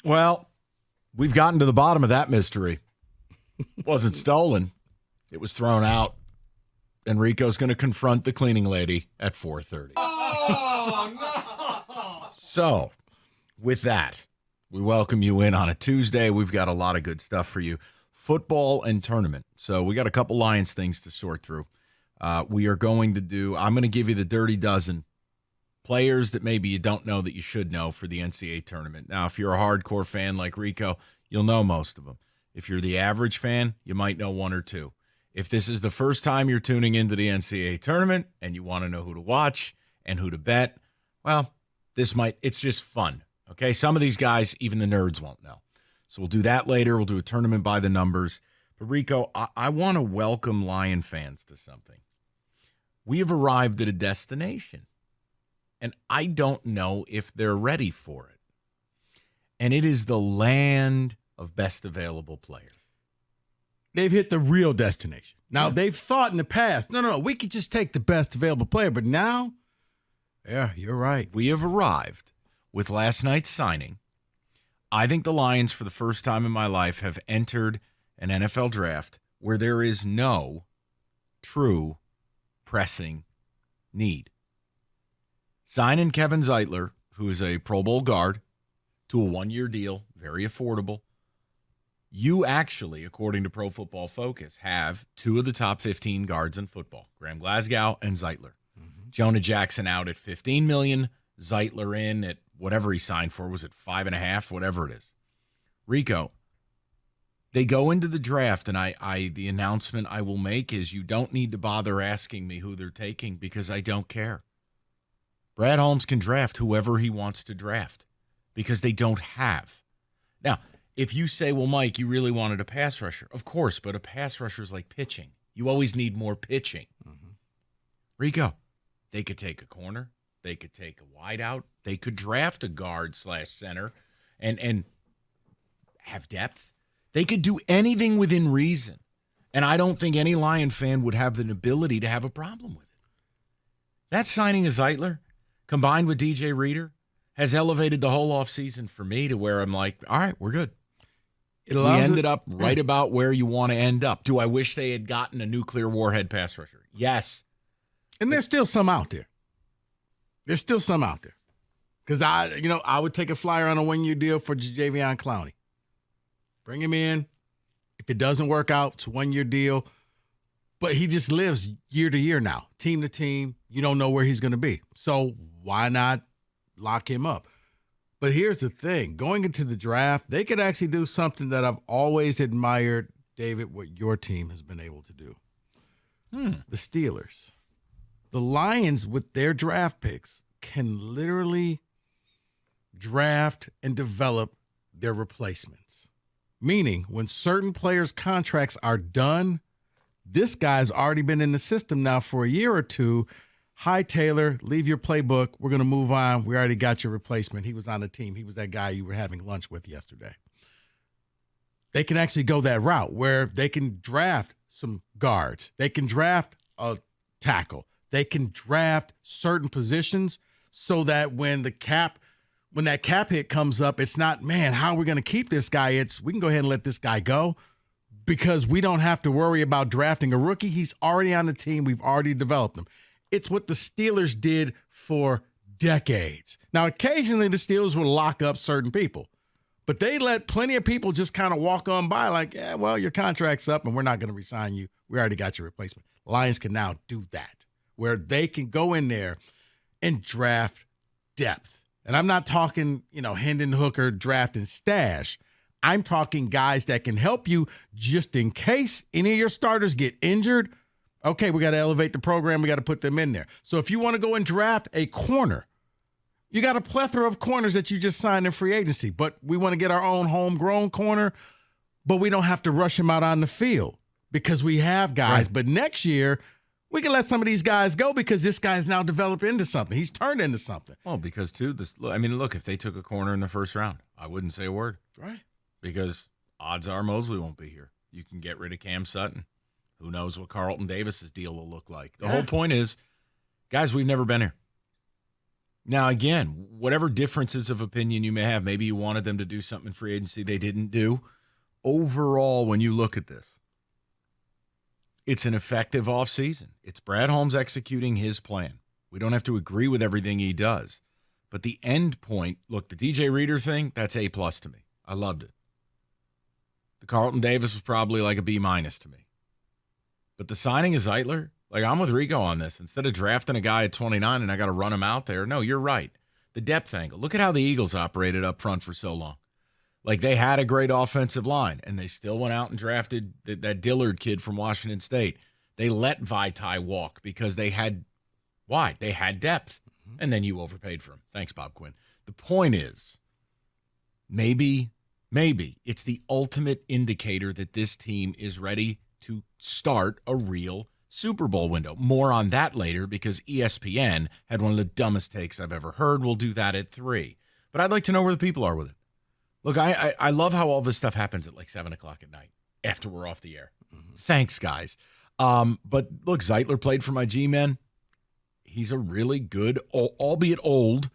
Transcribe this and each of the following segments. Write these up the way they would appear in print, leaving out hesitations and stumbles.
Well, we've gotten to the bottom of that mystery. It wasn't stolen. It was thrown out. And Rico's going to confront the cleaning lady at 4:30. Oh, no! So, with that, we welcome you in on a Tuesday. We've got a lot of good stuff for you. Football and tournament. So, we got a couple Lions things to sort through. I'm going to give you the dirty dozen players that maybe you don't know that you should know for the NCAA tournament. Now, if you're a hardcore fan like Rico, you'll know most of them. If you're the average fan, you might know one or two. If this is the first time you're tuning into the NCAA tournament and you want to know who to watch and who to bet, well, it's just fun. Okay, some of these guys, even the nerds won't know. So we'll do that later. We'll do a tournament by the numbers. But Rico, I want to welcome Lion fans to something. We have arrived at a destination, and I don't know if they're ready for it. And it is the land of best available player. They've hit the real destination. Now, They've thought in the past, no, we could just take the best available player. But now, yeah, you're right. We have arrived with last night's signing. I think the Lions, for the first time in my life, have entered an NFL draft where there is no true pressing need. Signing Kevin Zeitler, who is a Pro Bowl guard, to a one-year deal, very affordable. You actually, according to Pro Football Focus, have two of the top 15 guards in football, Graham Glasgow and Zeitler. Mm-hmm. Jonah Jackson out at $15 million, Zeitler in at whatever he signed for. Was it 5.5, whatever it is? Rico, they go into the draft, and the announcement I will make is you don't need to bother asking me who they're taking because I don't care. Brad Holmes can draft whoever he wants to draft because they don't have. Now, if you say, well, Mike, you really wanted a pass rusher, of course, but a pass rusher is like pitching. You always need more pitching. Mm-hmm. Rico, they could take a corner. They could take a wideout. They could draft a guard/center and have depth. They could do anything within reason. And I don't think any Lion fan would have the ability to have a problem with it. That signing of Zeitler, combined with DJ Reader, has elevated the whole offseason for me to where I'm like, all right, we're good. We ended up right about where you want to end up. Do I wish they had gotten a nuclear warhead pass rusher? Yes. And there's still some out there. Because I would take a flyer on a one-year deal for Jadeveon Clowney. Bring him in. If it doesn't work out, it's a one-year deal. But he just lives year to year now, team to team. You don't know where he's going to be. So why not lock him up? But here's the thing. Going into the draft, they could actually do something that I've always admired, David, what your team has been able to do. The Steelers. The Lions, with their draft picks, can literally draft and develop their replacements. Meaning, when certain players' contracts are done, this guy's already been in the system now for a year or two. Hi, Taylor, leave your playbook. We're going to move on. We already got your replacement. He was on the team. He was that guy you were having lunch with yesterday. They can actually go that route where they can draft some guards. They can draft a tackle. They can draft certain positions so that when that cap hit comes up, it's not, man, how are we going to keep this guy? It's, we can go ahead and let this guy go because we don't have to worry about drafting a rookie. He's already on the team. We've already developed him. It's what the Steelers did for decades. Now, occasionally the Steelers will lock up certain people, but they let plenty of people just kind of walk on by like, yeah, well, your contract's up and we're not going to re-sign you. We already got your replacement. Lions can now do that, where they can go in there and draft depth. And I'm not talking, Hendon Hooker draft and stash. I'm talking guys that can help you just in case any of your starters get injured. Okay, we got to elevate the program. We got to put them in there. So if you want to go and draft a corner, you got a plethora of corners that you just signed in free agency. But we want to get our own homegrown corner, but we don't have to rush him out on the field because we have guys. Right. But next year, we can let some of these guys go because this guy's now developed into something. He's turned into something. Well, because, too, look, if they took a corner in the first round, I wouldn't say a word. Right. Because odds are Mosley won't be here. You can get rid of Cam Sutton. Who knows what Carlton Davis's deal will look like? The whole point is, guys, we've never been here. Now, again, whatever differences of opinion you may have, maybe you wanted them to do something in free agency they didn't do. Overall, when you look at this, it's an effective offseason. It's Brad Holmes executing his plan. We don't have to agree with everything he does. But the end point, look, the DJ Reader thing, that's A+ to me. I loved it. The Carlton Davis was probably like a B- to me. But the signing of Zeitler, like I'm with Rico on this. Instead of drafting a guy at 29 and I got to run him out there, no, you're right. The depth angle. Look at how the Eagles operated up front for so long. Like they had a great offensive line, and they still went out and drafted that Dillard kid from Washington State. They let Vaitai walk because they had – why? They had depth, and then you overpaid for him. Thanks, Bob Quinn. The point is maybe it's the ultimate indicator that this team is ready to start a real Super Bowl window. More on that later because ESPN had one of the dumbest takes I've ever heard. We'll do that at 3. But I'd like to know where the people are with it. Look, I love how all this stuff happens at like 7 o'clock at night after we're off the air. Mm-hmm. Thanks, guys. But look, Zeitler played for my G-men. He's a really good, albeit old,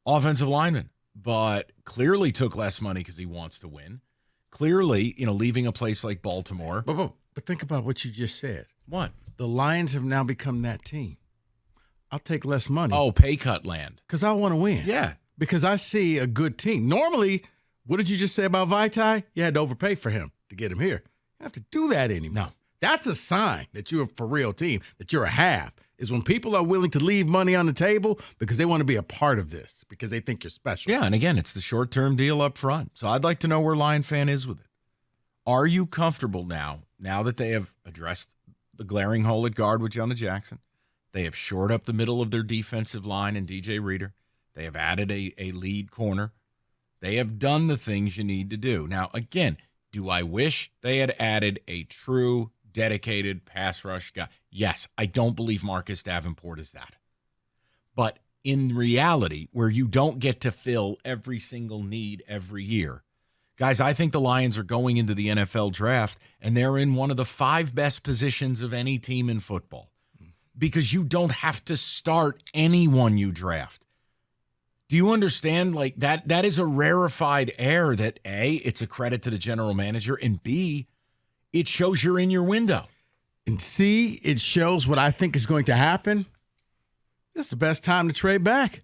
offensive lineman, but clearly took less money because he wants to win. Clearly, leaving a place like Baltimore. But think about what you just said. What? The Lions have now become that team. I'll take less money. Oh, pay cut land. Because I want to win. Yeah. Because I see a good team. Normally, what did you just say about Vaitai? You had to overpay for him to get him here. You don't have to do that anymore. No. That's a sign that you're a for real team, that you're a half, is when people are willing to leave money on the table because they want to be a part of this, because they think you're special. Yeah, and again, it's the short-term deal up front. So I'd like to know where Lion fan is with it. Are you comfortable now that they have addressed the glaring hole at guard with Jonah Jackson? They have shored up the middle of their defensive line in DJ Reader. They have added a lead corner. They have done the things you need to do. Now, again, do I wish they had added a true, dedicated pass rush guy? Yes, I don't believe Marcus Davenport is that. But in reality, where you don't get to fill every single need every year, guys, I think the Lions are going into the NFL draft, and they're in one of the 5 best positions of any team in football because you don't have to start anyone you draft. Do you understand? Like that is a rarefied air that A, it's a credit to the general manager, and B, it shows you're in your window. And C, it shows what I think is going to happen. It's the best time to trade back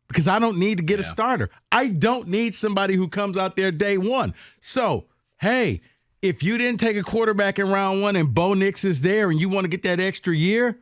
because I don't need to get a starter. I don't need somebody who comes out there day one. So, hey, if you didn't take a quarterback in round 1 and Bo Nix is there and you want to get that extra year,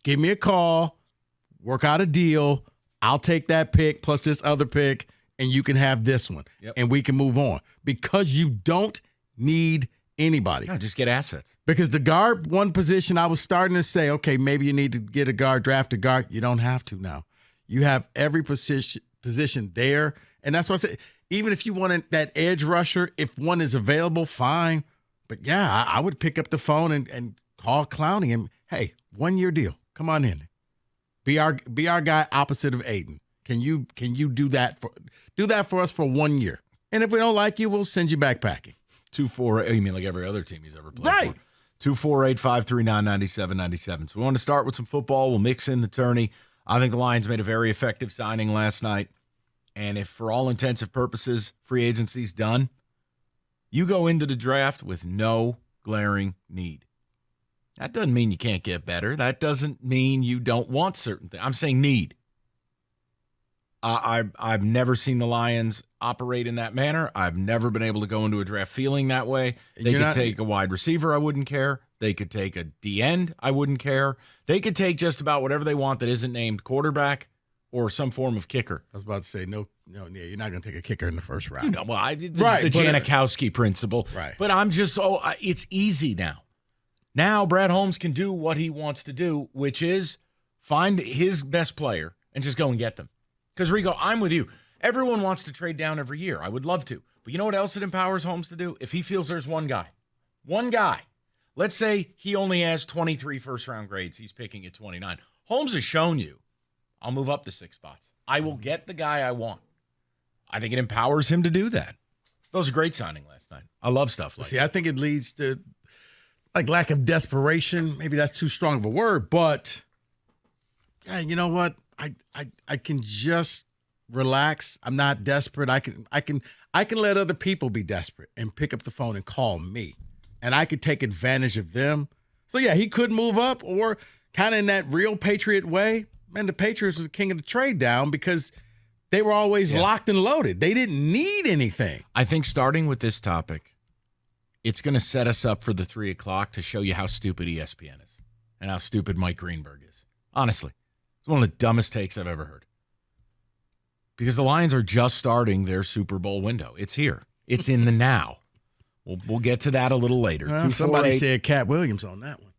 give me a call, work out a deal. I'll take that pick plus this other pick, and you can have this one, and we can move on because you don't need anybody. No, just get assets. Because the guard one position, I was starting to say, okay, maybe you need to get a guard, draft a guard. You don't have to now. You have every position there, and that's why I said even if you wanted that edge rusher, if one is available, fine. But, yeah, I would pick up the phone and call Clowney and, hey, 1-year deal. Come on in. Be our guy opposite of Aiden. Can you do that for us for 1 year? And if we don't like you, we'll send you back packing. 248. You mean like every other team he's ever played right. for? 248-539-9797. So we want to start with some football. We'll mix in the tourney. I think the Lions made a very effective signing last night. And if for all intents and purposes free agency's done, you go into the draft with no glaring need. That doesn't mean you can't get better. That doesn't mean you don't want certain things. I'm saying need. I've never seen the Lions operate in that manner. I've never been able to go into a draft feeling that way. They could take a wide receiver. I wouldn't care. They could take a D-end. I wouldn't care. They could take just about whatever they want that isn't named quarterback or some form of kicker. I was about to say, no, you're not going to take a kicker in the first round. The Janikowski principle. Right. But I'm just, it's easy now. Now Brad Holmes can do what he wants to do, which is find his best player and just go and get them. Because, Rico, I'm with you. Everyone wants to trade down every year. I would love to. But you know what else it empowers Holmes to do? If he feels there's one guy. Let's say he only has 23 first-round grades. He's picking at 29. Holmes has shown you, I'll move up to 6 spots. I will get the guy I want. I think it empowers him to do that. That was a great signing last night. I love stuff like that. I think it leads to lack of desperation. Maybe that's too strong of a word, but yeah, you know what? I can just relax. I'm not desperate. I can let other people be desperate and pick up the phone and call me, and I could take advantage of them. So yeah, he could move up, or kind of in that real Patriot way. Man, the Patriots was the king of the trade down because they were always locked and loaded. They didn't need anything. I think starting with this topic, it's going to set us up for the 3 o'clock to show you how stupid ESPN is and how stupid Mike Greenberg is. Honestly, it's one of the dumbest takes I've ever heard. Because the Lions are just starting their Super Bowl window. It's here. It's in the now. We'll get to that a little later. Well, somebody said Cat Williams on that one.